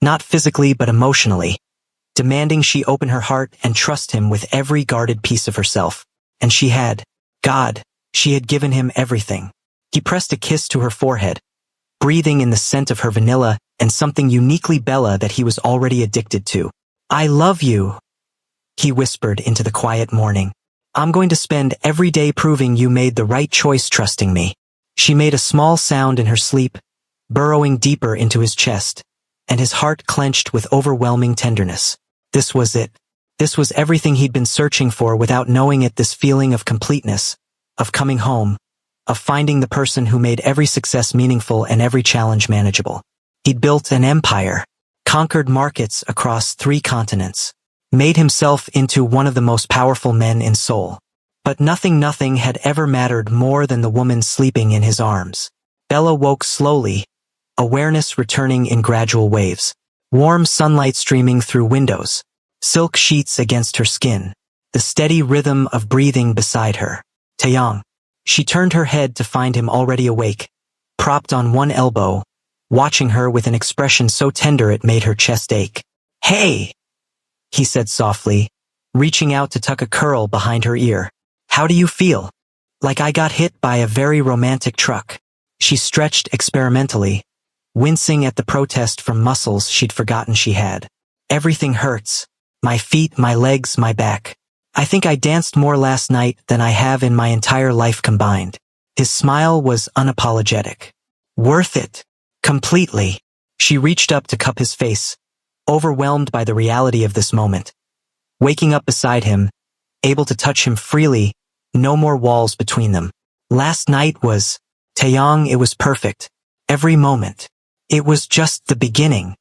not physically but emotionally, demanding she open her heart and trust him with every guarded piece of herself. And she had. God, she had given him everything. He pressed a kiss to her forehead, breathing in the scent of her vanilla and something uniquely Bella that he was already addicted to. I love you, he whispered into the quiet morning. I'm going to spend every day proving you made the right choice trusting me. She made a small sound in her sleep, burrowing deeper into his chest, and his heart clenched with overwhelming tenderness. This was it. This was everything he'd been searching for without knowing it, this feeling of completeness, of coming home, of finding the person who made every success meaningful and every challenge manageable. He'd built an empire, conquered markets across 3 continents, made himself into one of the most powerful men in Seoul. But nothing had ever mattered more than the woman sleeping in his arms. Bella woke slowly, awareness returning in gradual waves. Warm sunlight streaming through windows, silk sheets against her skin, the steady rhythm of breathing beside her. Taeyong. She turned her head to find him already awake, propped on one elbow, watching her with an expression so tender it made her chest ache. Hey, he said softly, reaching out to tuck a curl behind her ear. How do you feel? Like I got hit by a very romantic truck. She stretched experimentally, wincing at the protest from muscles she'd forgotten she had. Everything hurts. My feet, my legs, my back. I think I danced more last night than I have in my entire life combined. His smile was unapologetic. Worth it. Completely. She reached up to cup his face, overwhelmed by the reality of this moment. Waking up beside him, able to touch him freely, no more walls between them. Last night was, Taeyong, it was perfect. Every moment. It was just the beginning.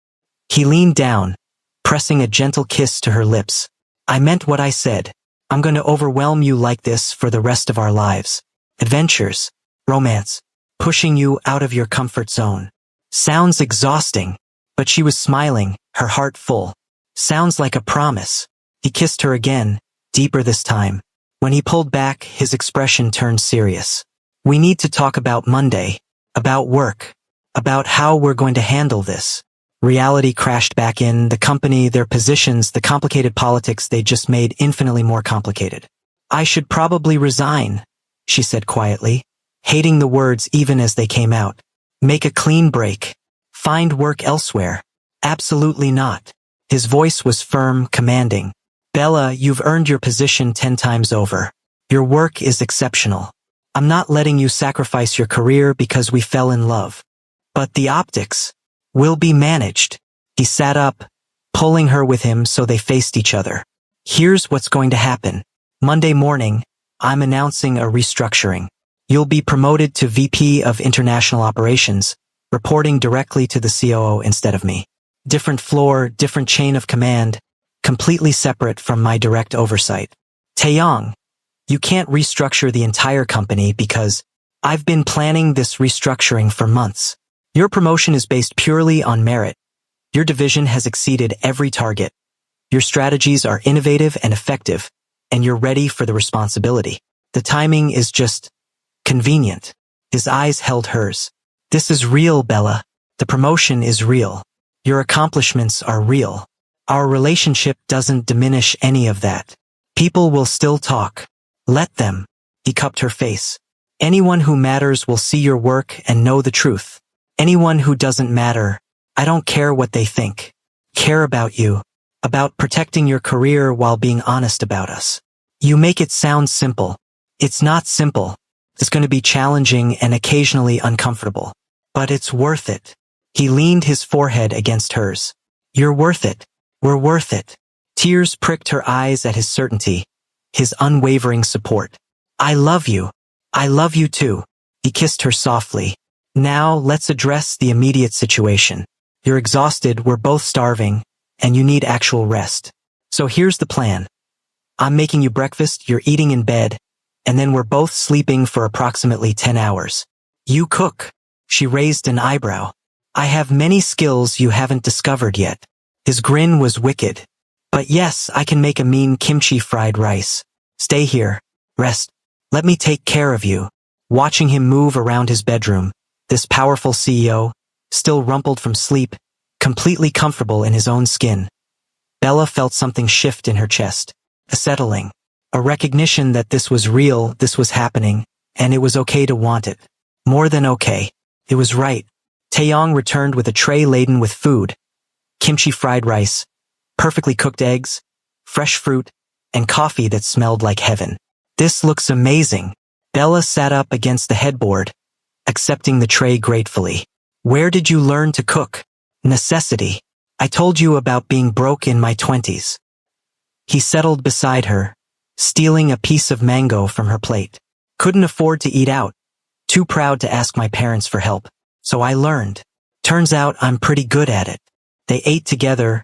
He leaned down, pressing a gentle kiss to her lips. I meant what I said. I'm going to overwhelm you like this for the rest of our lives. Adventures, romance, pushing you out of your comfort zone. Sounds exhausting, but she was smiling, her heart full. Sounds like a promise. He kissed her again, deeper this time. When he pulled back, his expression turned serious. We need to talk about Monday, about work, about how we're going to handle this. Reality crashed back in, the company, their positions, the complicated politics they just made infinitely more complicated. I should probably resign, she said quietly, hating the words even as they came out. Make a clean break. Find work elsewhere. Absolutely not. His voice was firm, commanding. Bella, you've earned your position 10 times over. Your work is exceptional. I'm not letting you sacrifice your career because we fell in love. But the optics will be managed. He sat up, pulling her with him so they faced each other. Here's what's going to happen. Monday morning, I'm announcing a restructuring. You'll be promoted to VP of International Operations, reporting directly to the COO instead of me. Different floor, different chain of command, completely separate from my direct oversight. Taeyong, you can't restructure the entire company because I've been planning this restructuring for months. Your promotion is based purely on merit. Your division has exceeded every target. Your strategies are innovative and effective, and you're ready for the responsibility. The timing is just convenient. His eyes held hers. This is real, Bella. The promotion is real. Your accomplishments are real. Our relationship doesn't diminish any of that. People will still talk. Let them. He cupped her face. Anyone who matters will see your work and know the truth. Anyone who doesn't matter, I don't care what they think. Care about you. About protecting your career while being honest about us. You make it sound simple. It's not simple. It's going to be challenging and occasionally uncomfortable. But it's worth it. He leaned his forehead against hers. You're worth it. We're worth it. Tears pricked her eyes at his certainty, his unwavering support. I love you. I love you too. He kissed her softly. Now let's address the immediate situation. You're exhausted, we're both starving, and you need actual rest. So here's the plan. I'm making you breakfast, you're eating in bed, and then we're both sleeping for approximately 10 hours. You cook. She raised an eyebrow. I have many skills you haven't discovered yet. His grin was wicked. But yes, I can make a mean kimchi fried rice. Stay here. Rest. Let me take care of you. Watching him move around his bedroom, this powerful CEO, still rumpled from sleep, completely comfortable in his own skin. Bella felt something shift in her chest. A settling. A recognition that this was real, this was happening, and it was okay to want it. More than okay. It was right. Taeyong returned with a tray laden with food. Kimchi fried rice, perfectly cooked eggs, fresh fruit, and coffee that smelled like heaven. This looks amazing. Bella sat up against the headboard, accepting the tray gratefully. Where did you learn to cook? Necessity. I told you about being broke in my 20s. He settled beside her, stealing a piece of mango from her plate. Couldn't afford to eat out. Too proud to ask my parents for help. So I learned. Turns out I'm pretty good at it. They ate together,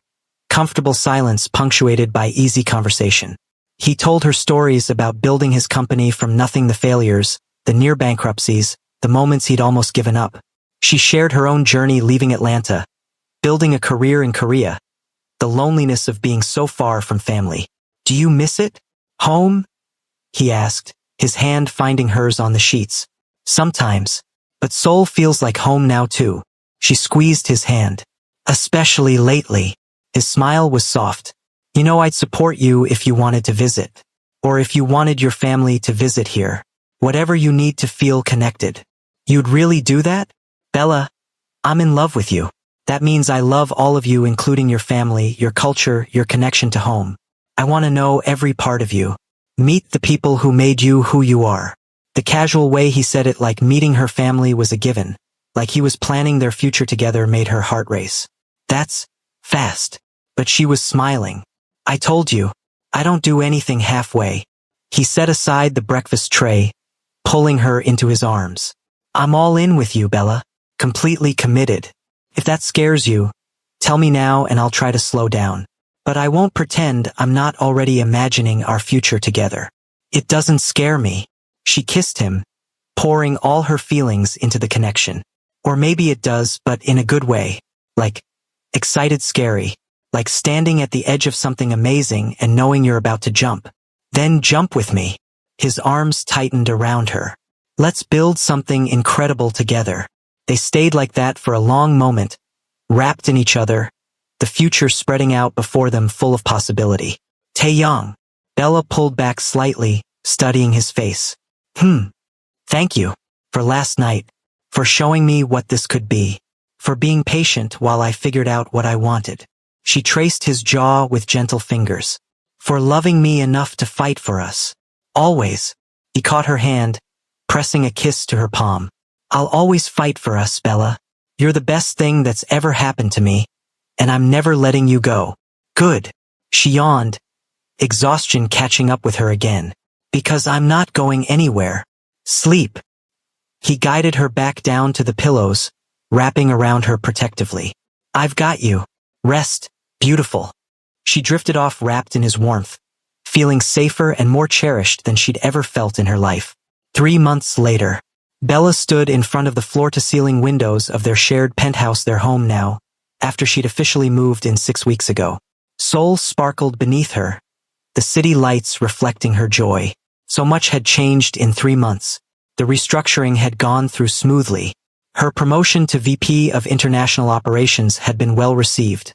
comfortable silence punctuated by easy conversation. He told her stories about building his company from nothing, the failures, the near bankruptcies, the moments he'd almost given up. She shared her own journey leaving Atlanta, building a career in Korea, the loneliness of being so far from family. Do you miss it? Home? He asked, his hand finding hers on the sheets. Sometimes, but Seoul feels like home now too. She squeezed his hand. Especially lately. His smile was soft. You know, I'd support you if you wanted to visit. Or if you wanted your family to visit here. Whatever you need to feel connected. You'd really do that? Bella, I'm in love with you. That means I love all of you, including your family, your culture, your connection to home. I want to know every part of you. Meet the people who made you who you are. The casual way he said it, like meeting her family was a given, like he was planning their future together, made her heart race. That's fast. But she was smiling. I told you, I don't do anything halfway. He set aside the breakfast tray, pulling her into his arms. I'm all in with you, Bella. Completely committed. If that scares you, tell me now and I'll try to slow down. But I won't pretend I'm not already imagining our future together. It doesn't scare me. She kissed him, pouring all her feelings into the connection. Or maybe it does, but in a good way. Like, excited, scary. Like standing at the edge of something amazing and knowing you're about to jump. Then jump with me. His arms tightened around her. Let's build something incredible together. They stayed like that for a long moment, wrapped in each other, the future spreading out before them full of possibility. Taeyong. Bella pulled back slightly, studying his face. Thank you. For last night. For showing me what this could be. For being patient while I figured out what I wanted. She traced his jaw with gentle fingers. For loving me enough to fight for us. Always. He caught her hand, pressing a kiss to her palm. I'll always fight for us, Bella. You're the best thing that's ever happened to me. And I'm never letting you go. Good. She yawned, exhaustion catching up with her again. Because I'm not going anywhere. Sleep. He guided her back down to the pillows, wrapping around her protectively. I've got you. Rest. Beautiful. She drifted off, wrapped in his warmth, feeling safer and more cherished than she'd ever felt in her life. 3 months later, Bella stood in front of the floor-to-ceiling windows of their shared penthouse, their home now, after she'd officially moved in 6 weeks ago. Seoul sparkled beneath her, the city lights reflecting her joy. So much had changed in 3 months. The restructuring had gone through smoothly. Her promotion to VP of International Operations had been well received,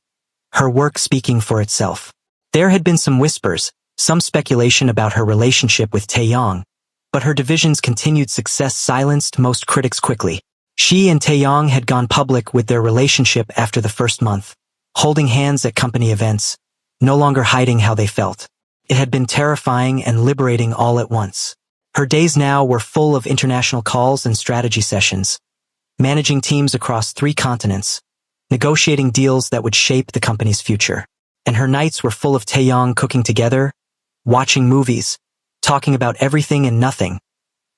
her work speaking for itself. There had been some whispers, some speculation about her relationship with Taeyong, but her division's continued success silenced most critics quickly. She and Taeyong had gone public with their relationship after the first month, holding hands at company events, no longer hiding how they felt. It had been terrifying and liberating all at once. Her days now were full of international calls and strategy sessions, managing teams across 3 continents, negotiating deals that would shape the company's future. and her nights were full of Taeyong cooking together, watching movies, talking about everything and nothing,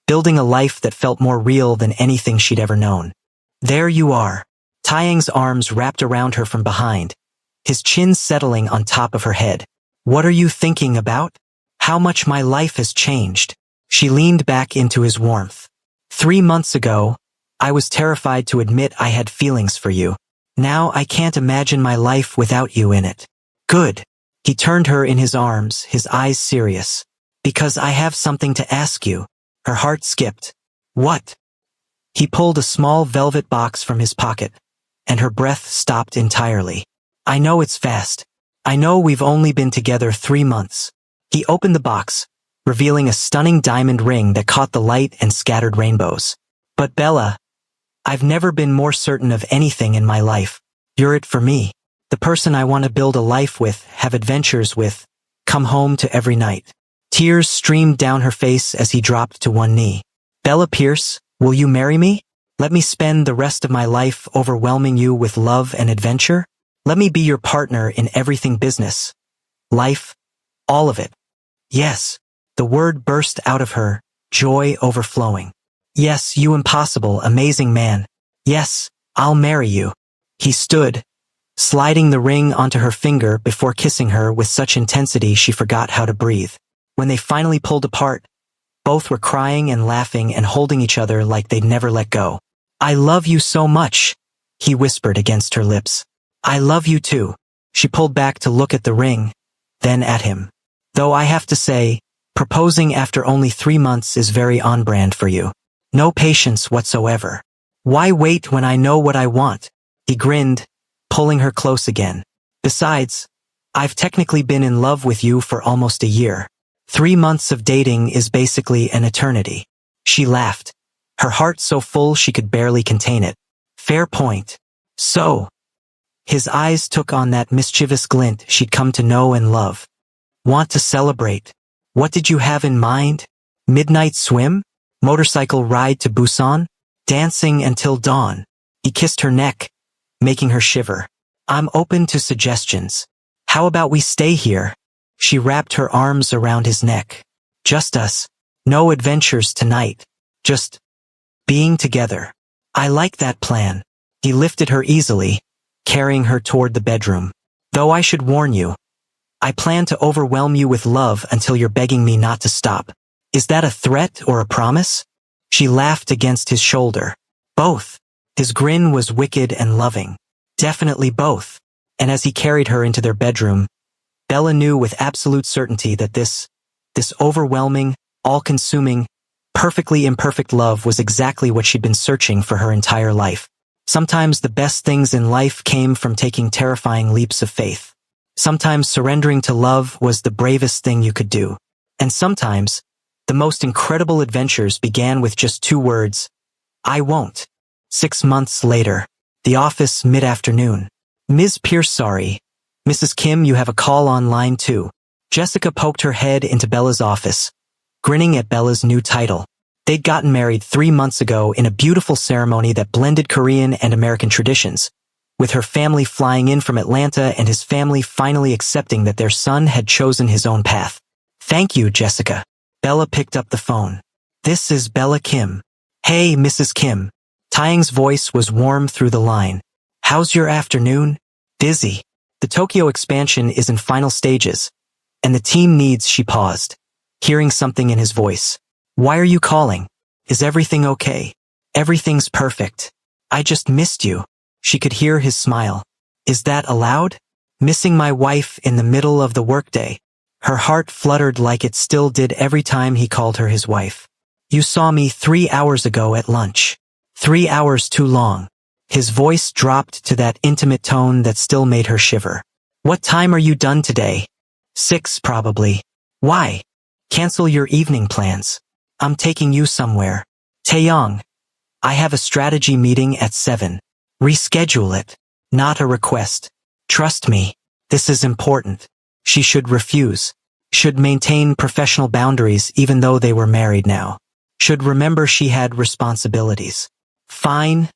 building a life that felt more real than anything she'd ever known. There you are. Taeyong's arms wrapped around her from behind, his chin settling on top of her head. What are you thinking about? How much my life has changed. She leaned back into his warmth. 3 months ago, I was terrified to admit I had feelings for you. Now I can't imagine my life without you in it. Good. He turned her in his arms, his eyes serious. Because I have something to ask you. Her heart skipped. What? He pulled a small velvet box from his pocket, and her breath stopped entirely. I know it's fast. I know we've only been together 3 months. He opened the box, revealing a stunning diamond ring that caught the light and scattered rainbows. But Bella, I've never been more certain of anything in my life. You're it for me. The person I want to build a life with, have adventures with, come home to every night. Tears streamed down her face as he dropped to one knee. Bella Pierce, will you marry me? Let me spend the rest of my life overwhelming you with love and adventure? Let me be your partner in everything business. Life. All of it. Yes. The word burst out of her, joy overflowing. Yes, you impossible, amazing man. Yes, I'll marry you. He stood, sliding the ring onto her finger before kissing her with such intensity she forgot how to breathe. When they finally pulled apart, both were crying and laughing and holding each other like they'd never let go. I love you so much, he whispered against her lips. I love you too. She pulled back to look at the ring, then at him. Though I have to say, proposing after only 3 months is very on brand for you. No patience whatsoever. Why wait when I know what I want? He grinned, pulling her close again. Besides, I've technically been in love with you for almost a year. 3 months of dating is basically an eternity. She laughed, her heart so full she could barely contain it. Fair point. So, his eyes took on that mischievous glint she'd come to know and love. Want to celebrate? What did you have in mind? Midnight swim? Motorcycle ride to Busan? Dancing until dawn? He kissed her neck, making her shiver. I'm open to suggestions. How about we stay here? She wrapped her arms around his neck. Just us. No adventures tonight. Just being together. I like that plan. He lifted her easily, carrying her toward the bedroom. Though I should warn you, I plan to overwhelm you with love until you're begging me not to stop. Is that a threat or a promise? She laughed against his shoulder. Both. His grin was wicked and loving. Definitely both. And as he carried her into their bedroom, Bella knew with absolute certainty that this overwhelming, all-consuming, perfectly imperfect love was exactly what she'd been searching for her entire life. Sometimes the best things in life came from taking terrifying leaps of faith. Sometimes surrendering to love was the bravest thing you could do. And sometimes, the most incredible adventures began with just 2 words. I won't. 6 months later. The office mid-afternoon. Ms. Pierce, sorry. Mrs. Kim, you have a call on line 2. Jessica poked her head into Bella's office, grinning at Bella's new title. They'd gotten married 3 months ago in a beautiful ceremony that blended Korean and American traditions, with her family flying in from Atlanta and his family finally accepting that their son had chosen his own path. Thank you, Jessica. Bella picked up the phone. This is Bella Kim. Hey, Mrs. Kim. Taeyong's voice was warm through the line. How's your afternoon? Busy. The Tokyo expansion is in final stages, and the team needs, she paused, hearing something in his voice. Why are you calling? Is everything okay? Everything's perfect. I just missed you. She could hear his smile. Is that allowed? Missing my wife in the middle of the workday. Her heart fluttered like it still did every time he called her his wife. You saw me 3 hours ago at lunch. 3 hours too long. His voice dropped to that intimate tone that still made her shiver. What time are you done today? 6 probably. Why? Cancel your evening plans. I'm taking you somewhere. Taeyong. I have a strategy meeting at 7. Reschedule it. Not a request. Trust me. This is important. She should refuse. Should maintain professional boundaries even though they were married now. Should remember she had responsibilities. Fine,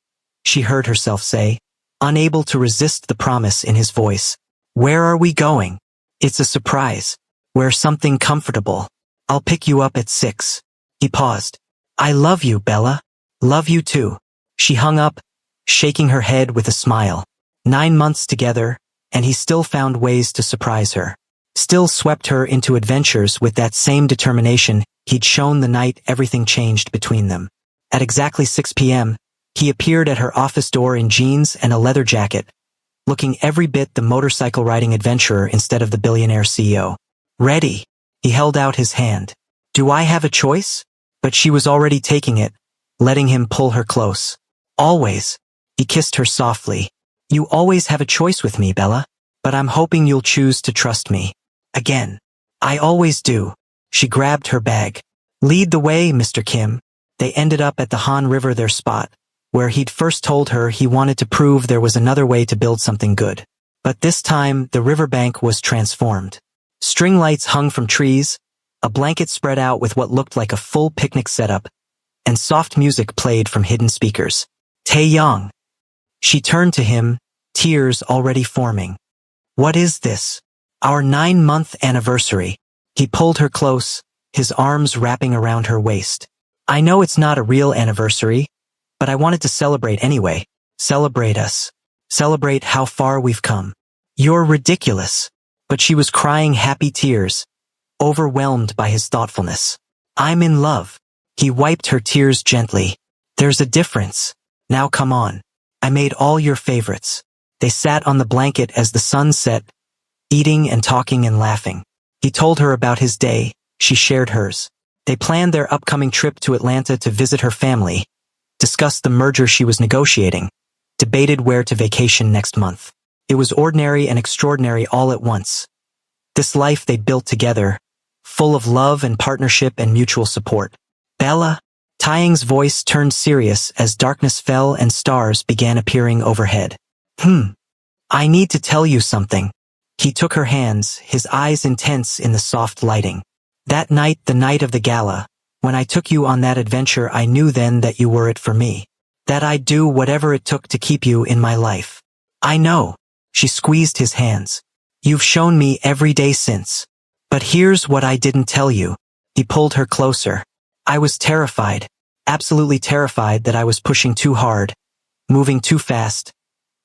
she heard herself say, unable to resist the promise in his voice. Where are we going? It's a surprise. Wear something comfortable. I'll pick you up at 6. He paused. I love you, Bella. Love you too. She hung up, shaking her head with a smile. 9 months together, and he still found ways to surprise her. Still swept her into adventures with that same determination he'd shown the night everything changed between them. At exactly 6 p.m., he appeared at her office door in jeans and a leather jacket, looking every bit the motorcycle-riding adventurer instead of the billionaire CEO. Ready. He held out his hand. Do I have a choice? But she was already taking it, letting him pull her close. Always. He kissed her softly. You always have a choice with me, Bella, but I'm hoping you'll choose to trust me. Again. I always do. She grabbed her bag. Lead the way, Mr. Kim. They ended up at the Han River, their spot, where he'd first told her he wanted to prove there was another way to build something good. But this time, the riverbank was transformed. String lights hung from trees, a blanket spread out with what looked like a full picnic setup, and soft music played from hidden speakers. Taeyong. She turned to him, tears already forming. What is this? Our 9-month anniversary. He pulled her close, his arms wrapping around her waist. I know it's not a real anniversary, but I wanted to celebrate anyway. Celebrate us. Celebrate how far we've come. You're ridiculous. But she was crying happy tears, overwhelmed by his thoughtfulness. I'm in love. He wiped her tears gently. There's a difference. Now come on. I made all your favorites. They sat on the blanket as the sun set, eating and talking and laughing. He told her about his day. She shared hers. They planned their upcoming trip to Atlanta to visit her family, discussed the merger she was negotiating, debated where to vacation next month. It was ordinary and extraordinary all at once. This life they built together, full of love and partnership and mutual support. Bella? Taeyong's voice turned serious as darkness fell and stars began appearing overhead. I need to tell you something. He took her hands, his eyes intense in the soft lighting. That night, the night of the gala, when I took you on that adventure, I knew then that you were it for me. That I'd do whatever it took to keep you in my life. I know. She squeezed his hands. You've shown me every day since. But here's what I didn't tell you. He pulled her closer. I was terrified, absolutely terrified that I was pushing too hard, moving too fast,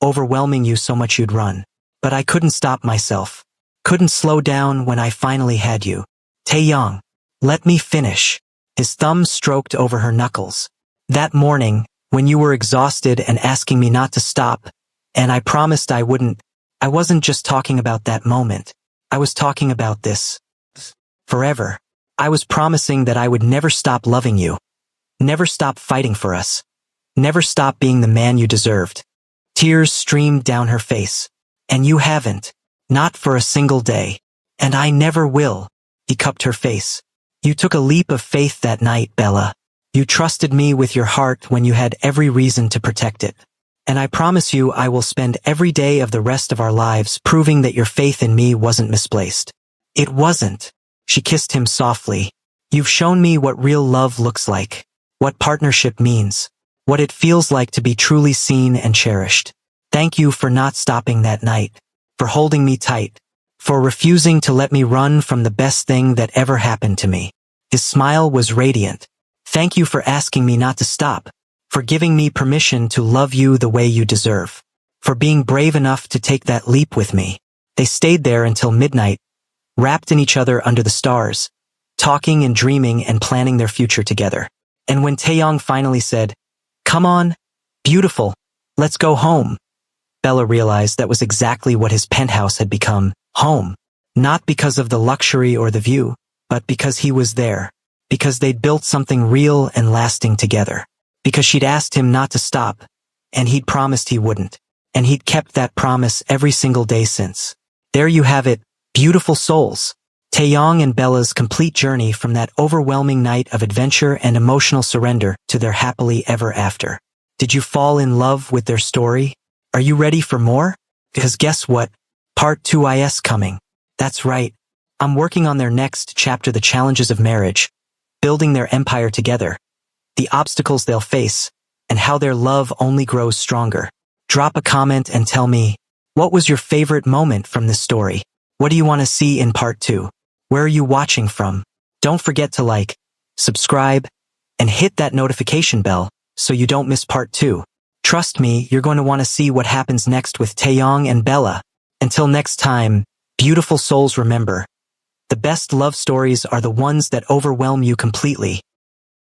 overwhelming you so much you'd run. But I couldn't stop myself. Couldn't slow down when I finally had you. Taeyong, let me finish. His thumb stroked over her knuckles. That morning, when you were exhausted and asking me not to stop, and I promised I wouldn't, I wasn't just talking about that moment. I was talking about this. Forever. I was promising that I would never stop loving you. Never stop fighting for us. Never stop being the man you deserved. Tears streamed down her face. And you haven't. Not for a single day. And I never will. He cupped her face. You took a leap of faith that night, Bella. You trusted me with your heart when you had every reason to protect it. And I promise you I will spend every day of the rest of our lives proving that your faith in me wasn't misplaced. It wasn't. She kissed him softly. You've shown me what real love looks like, what partnership means, what it feels like to be truly seen and cherished. Thank you for not stopping that night, for holding me tight, for refusing to let me run from the best thing that ever happened to me. His smile was radiant. Thank you for asking me not to stop, for giving me permission to love you the way you deserve, for being brave enough to take that leap with me. They stayed there until midnight, wrapped in each other under the stars, talking and dreaming and planning their future together. And when Taeyong finally said, "Come on, beautiful, let's go home," Bella realized that was exactly what his penthouse had become, home. Not because of the luxury or the view, but because he was there. Because they'd built something real and lasting together. Because she'd asked him not to stop, and he'd promised he wouldn't. And he'd kept that promise every single day since. There you have it, beautiful souls. Taeyong and Bella's complete journey from that overwhelming night of adventure and emotional surrender to their happily ever after. Did you fall in love with their story? Are you ready for more? Because guess what? Part 2 is coming. That's right. I'm working on their next chapter, the challenges of marriage, building their empire together, the obstacles they'll face, and how their love only grows stronger. Drop a comment and tell me, What was your favorite moment from this story? What do you want to see in part 2? Where are you watching from? Don't forget to like, subscribe, and hit that notification bell so you don't miss part 2. Trust me, you're going to want to see what happens next with Taeyong and Bella. Until next time, beautiful souls, remember, the best love stories are the ones that overwhelm you completely.